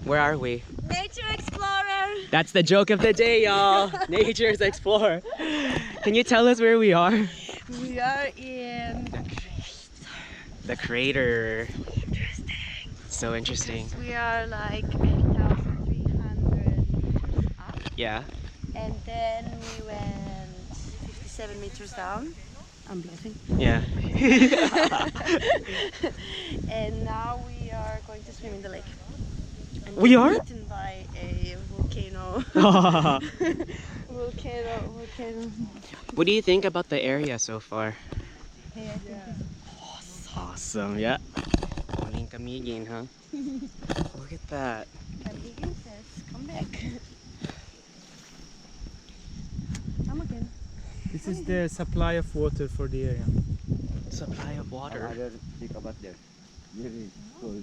Where are we? Nature explorer. That's the joke of the day, y'all. Nature's Explorer. Can you tell us where we are? We are in. The crater. So interesting. We are like 8,300 up, Yeah. and then we went 57 meters down. I'm bluffing. Yeah. And now we are going to swim in the lake. And We get are? eaten by a volcano. volcano. What do you think about the area so far? Hey, I think Awesome, yeah. Morning Camiguin, huh? Look at that. Camiguin says, come back. Come again. This is the supply of water for the area. Supply of water. Think about that. Very cold.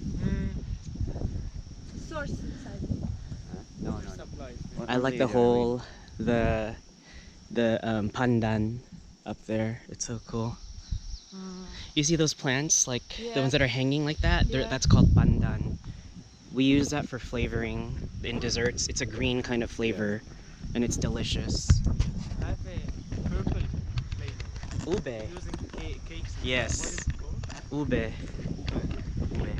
Source inside. No. Supplies. I like the whole, the pandan up there. It's so cool. You see those plants, like the Yeah. ones that are hanging like that? Yeah. That's called pandan. We use that for flavoring in desserts. It's a green kind of flavor, and it's delicious. I have a purple flavor Ube. using cakes. Yes. What is it called? Ube. Ube.